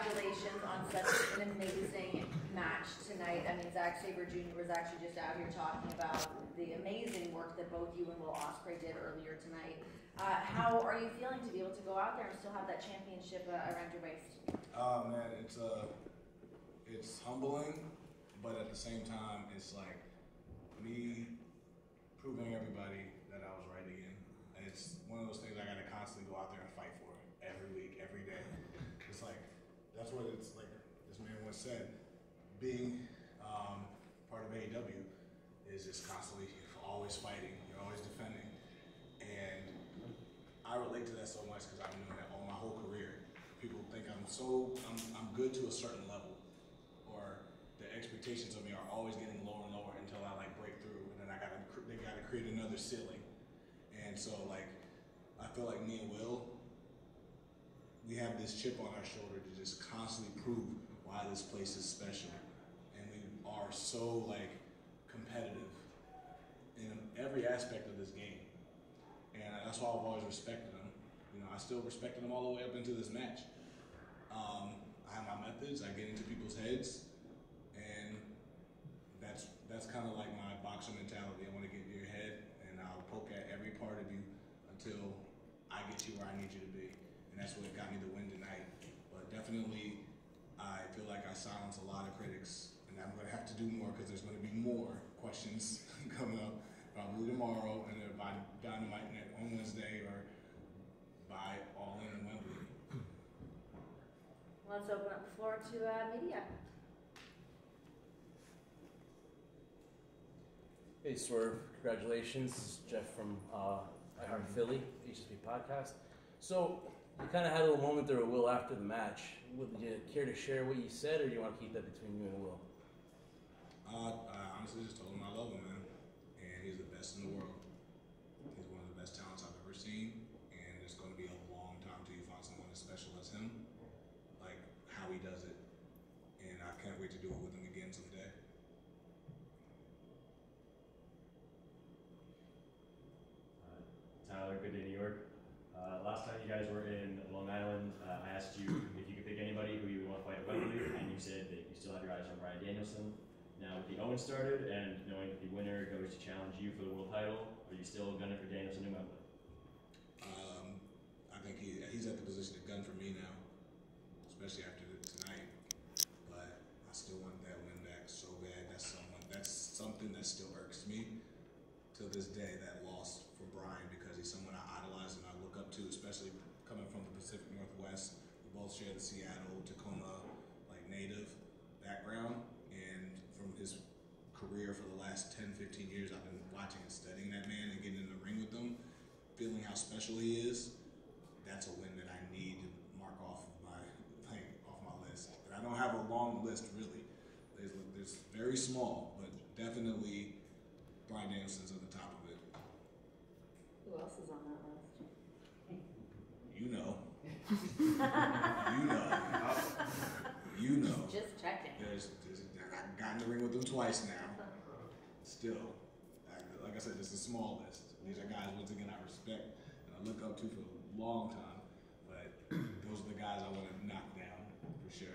congratulations on such an amazing match tonight. I mean, Zack Sabre Jr. was actually just out here talking about the amazing work that both you and Will Ospreay did earlier tonight. How are you feeling to be able to go out there and still have that championship around your waist? Oh man, it's humbling, but at the same time, it's like me proving everybody that I was right again. It's one of those things I gotta constantly go out there and fight for every week, every day. It's like, that's what it's like this man once said, being part of AEW is just constantly, always fighting, you're always defending. And I relate to that so much because I've been doing that all my whole career. People think I'm good to a certain level, or the expectations of me are always getting lower and lower until I like break through, and then they gotta create another ceiling. And so like, I feel like me and Will, we have this chip on our shoulder to just constantly prove why this place is special. And we are so like competitive in every aspect of this game. And that's why I've always respected him. You know, I still respected him all the way up into this match. I have my methods, I get into people's heads, and that's kind of like my boxer mentality. I want to get into your head, and I'll poke at every part of you until I get you where I need you to be. And that's what got me the win tonight. But definitely, I feel like I silenced a lot of critics, and I'm going to have to do more because there's going to be more questions coming up, probably tomorrow, and then by Dynamite on Wednesday, or by All In Wembley. Let's open up the floor to media. Hey Swerve, congratulations. This is Jeff from I Heart Philly, HSP podcast. So you kind of had a little moment there with Will after the match. Would you care to share what you said, or do you want to keep that between you and Will? I honestly just told him I love him, man, and he's the best in the world. He's one of the best talents I've ever seen, and it's going to be a long time till you find someone as special as him, like how he does it, and I can't wait to do it with him again someday. Tyler, good day, New York. Last time you guys were in Long Island, I asked you if you could pick anybody who you would want to fight at Wembley, and you said that you still have your eyes on Bryan Danielson. Now, with the Owen started, and knowing that the winner goes to challenge you for the world title, are you still gunning for Danielson in Wembley? I think he's at the position to gun for me now, especially after tonight. But I still want that win back so bad. That's something that still irks me to this day. That loss for Bryan, because he's someone I idolize and I look up to, especially coming from the Pacific Northwest. We both share the Seattle, Tacoma, like native background, and from his career for the last 10, 15 years, I've been watching and studying that man and getting in the ring with him, feeling how special he is. That's a win that I need to mark off my list. And I don't have a long list really. There's very small, but definitely Bryan Danielson's at the top of it. Who else is on that list? You know. You know. Just checking. I've gotten in the ring with them twice now. Still, like I said, it's a small list. These are guys, once again, I respect and I look up to for a long time. But those are the guys I want to knock down for sure.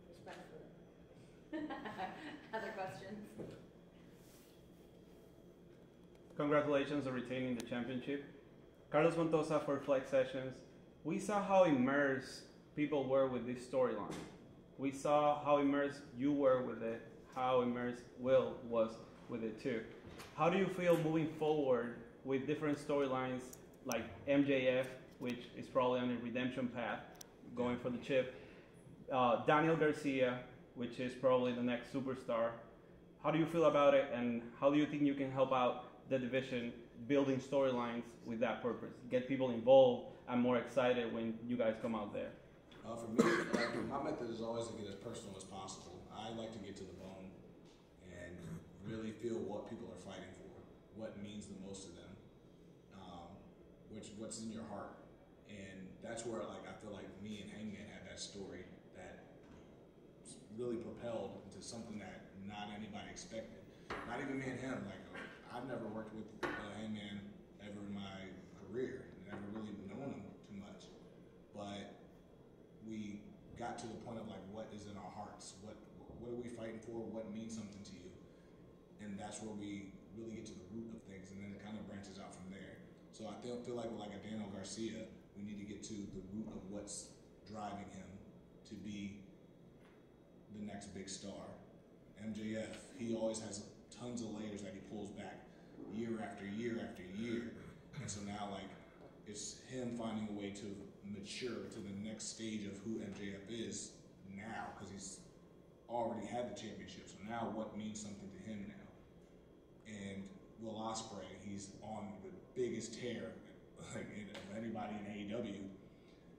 Respectfully. Other questions? Congratulations on retaining the championship. Carlos Montosa for Flex Sessions. We saw how immersed people were with this storyline. We saw how immersed you were with it, how immersed Will was with it too. How do you feel moving forward with different storylines like MJF, which is probably on a redemption path, going for the chip, Daniel Garcia, which is probably the next superstar. How do you feel about it, and how do you think you can help out the division building storylines with that purpose? Get people involved and more excited when you guys come out there. For me, my method is always to get as personal as possible. I like to get to the bone and really feel what people are fighting for, what means the most to them, what's in your heart. And that's where I feel like me and Hangman had that story that really propelled into something that not anybody expected. Not even me and him. I've never worked with Hangman ever in my career, never really known him too much. But we got got to the point of like what is in our hearts, what are we fighting for, what means something to you, and that's where we really get to the root of things, and then it kind of branches out from there. So I feel like with like a Daniel Garcia, we need to get to the root of what's driving him to be the next big star. MJF, he always has tons of layers that he pulls back year after year after year, and so now like it's him finding a way to mature to the next stage of who MJF is now, because he's already had the championship. So now what means something to him now? And Will Ospreay, he's on the biggest tear like of anybody in AEW,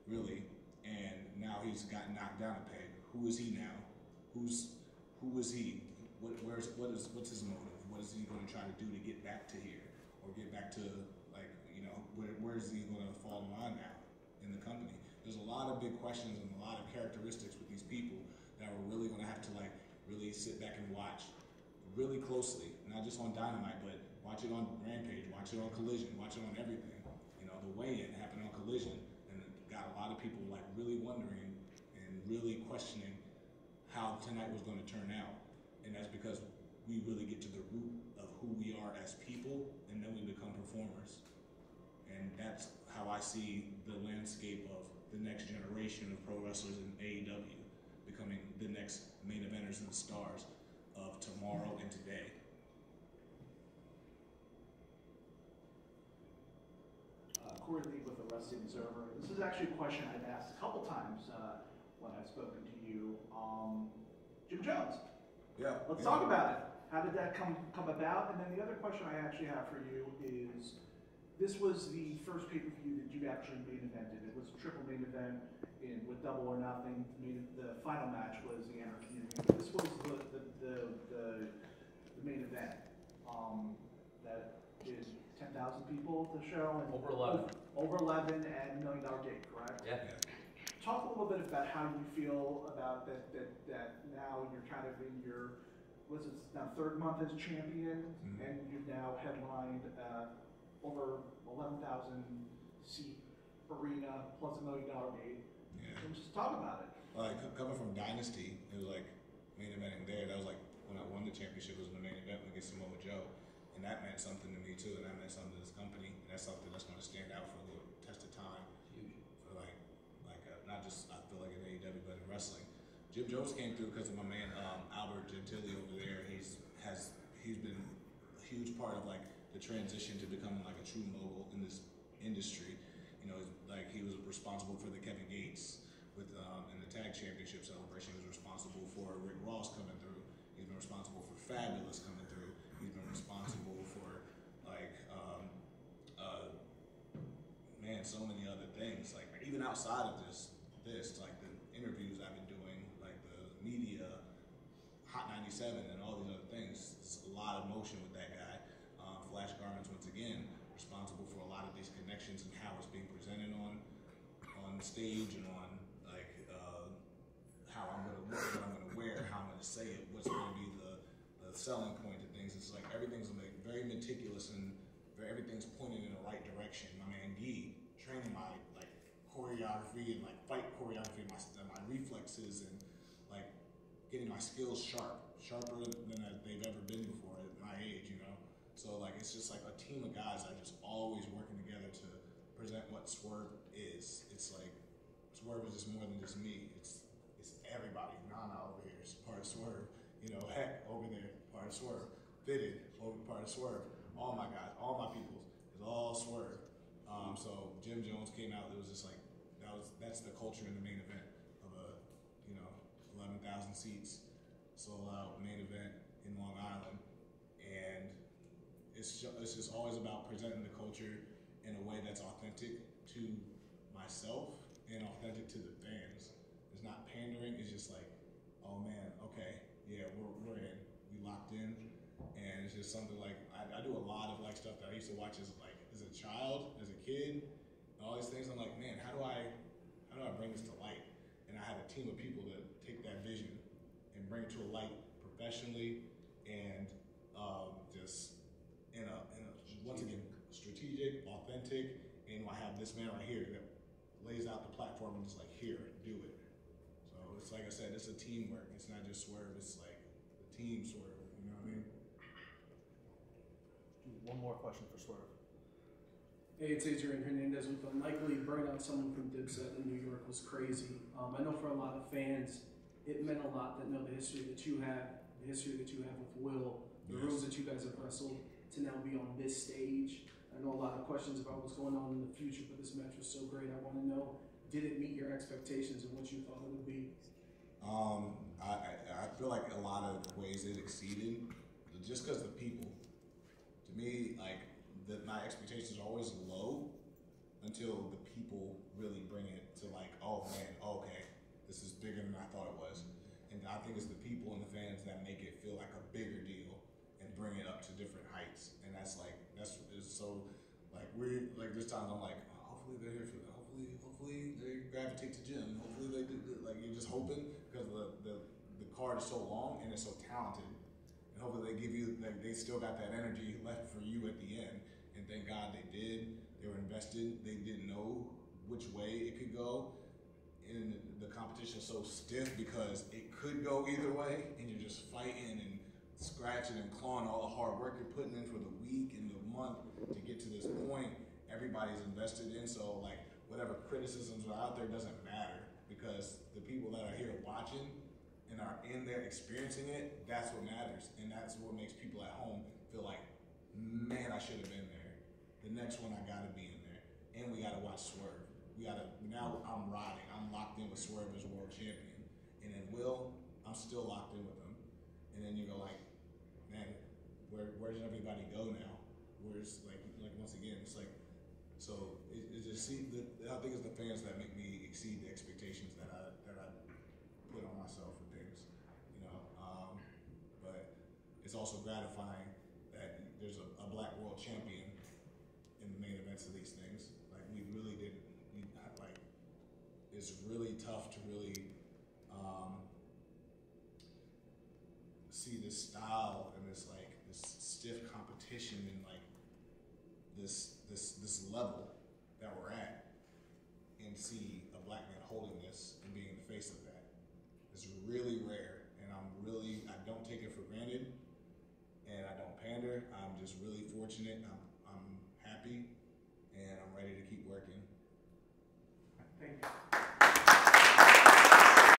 really. And now he's gotten knocked down a peg. Who is he now? Who is he? What's his motive? What is he going to try to do to get back to here, or get back to like where is he going to fall in line now in the company? There's a lot of big questions and a lot of characteristics with these people that we're really going to have to like really sit back and watch really closely, not just on Dynamite, but watch it on Rampage, watch it on Collision, watch it on everything. The weigh-in happened on Collision, and it got a lot of people like really wondering and really questioning how tonight was going to turn out. And that's because we really get to the root of who we are as people, and then we become performers. And that's how I see the landscape of the next generation of pro wrestlers in AEW becoming the next main eventers and stars of tomorrow and today. Corey Lee with the Wrestling Observer. This is actually a question I've asked a couple times when I've spoken to you. Jim Jones. Yeah. Let's talk about it. How did that come about? And then the other question I actually have for you is, this was the first pay-per-view that you actually main evented. It was a triple main event with Double or Nothing. The final match was the Anarchy Union. This was the main event that did 10,000 people at the show. And Over 11. Over 11 and $1 million gig, correct? Yeah. Talk a little bit about how you feel about that now you're kind of in your, now third month as champion, and you've now headlined over 11,000 seat arena plus $1 million gate. Yeah. So just talk about it. Like coming from Dynasty, it was like main eventing there. That was like when I won the championship, was the main event against Samoa Joe. And that meant something to me too, and that meant something to this company. And that's something that's going to stand out for a little test of time. Huge. For not just I feel like in AEW, but in wrestling. Jim Jones came through because of my man Albert Gentili over there. He's been a huge part of like the transition to becoming like a true mogul in this industry. Like he was responsible for the Kevin Gates with in the tag championship celebration. He was responsible for Rick Ross coming through. He's been responsible for Fabulous coming through. He's been responsible for so many other things. Like even outside of this like the interviews I've been doing, like the media, Hot 97, and all these other things. There's a lot of motion with that guy. Flash Garments once again responsible for a lot of these connections and how it's being presented on stage and on like how I'm gonna look, what I'm gonna wear, how I'm gonna say it, what's gonna be the selling point of things. It's like everything's like very meticulous and everything's pointed in the right direction. My man Guy training my like choreography and like fight choreography, my reflexes, and like getting my skills sharper than they've ever been before at my age, So like it's just like a team of guys that are just always working together to present what Swerve is. It's like Swerve is just more than just me. It's everybody. Nana over here is part of Swerve. Heck over there, part of Swerve. Fitted over part of Swerve. All my guys, all my peoples is all Swerve. So Jim Jones came out. It was just like that's the culture in the main event of a 11,000 seats sold out main event in Long Island, and it's just always about presenting the culture in a way that's authentic to myself and authentic to the fans. It's not pandering. It's just like, oh man, okay, yeah, we're in, we locked in, and it's just something like I do a lot of like stuff that I used to watch as a child, as a kid, and all these things. I'm like, man, how do I bring this to light? And I have a team of people that take that vision and bring it to a light professionally and just in a once again strategic, authentic, and I have this man right here that lays out the platform and just like, here, do it. So it's like I said, it's a teamwork. It's not just Swerve. It's like the team Swerve. You know what I mean? One more question for Swerve. Hey, it's Adrian Hernandez with Unlikely. Bringing out someone from Dipset in New York was crazy. I know for a lot of fans, it meant a lot that know the history that you have, with Will, the rules that you guys have wrestled, to now be on this stage. I know a lot of questions about what's going on in the future, but this match was so great. I want to know, did it meet your expectations and what you thought it would be? I feel like a lot of ways it exceeded, just because the people. To me, like, my expectations are always low until the people really bring it to like, oh man, okay, this is bigger than I thought it was. And I think it's the people and the fans that make it feel like a bigger deal and bring it up to different heights. And that's so like there's times I'm like, oh, hopefully they're here for that. Hopefully they gravitate to Jim. Hopefully they do, like, you're just hoping because the card is so long and it's so talented. And hopefully they give you, like, they still got that energy left for you at the end. And thank God they did. They were invested. They didn't know which way it could go. And the competition is so stiff because it could go either way. And you're just fighting and scratching and clawing all the hard work you're putting in for the week and the month to get to this point. Everybody's invested in. So, like, whatever criticisms are out there doesn't matter because the people that are here watching and are in there experiencing it, that's what matters. And that's what makes people at home feel like, man, I should have been there. The next one, I gotta be in there. And we gotta watch Swerve. Now I'm riding. I'm locked in with Swerve as world champion. And then Will, I'm still locked in with him. And then you go like, man, where does everybody go now? Where's, like once again, it's like, so I think it's the fans that make me exceed the expectations that I put on myself for things, you know. But it's also gratifying that there's a black world champion in the main events of these things. Like, we really didn't. It's really tough to really see this style and this stiff competition and like this level that we're at, and see a black man holding this and being the face of that. It's really rare, and I don't take it for granted, and I don't pander. I'm just really fortunate. I'm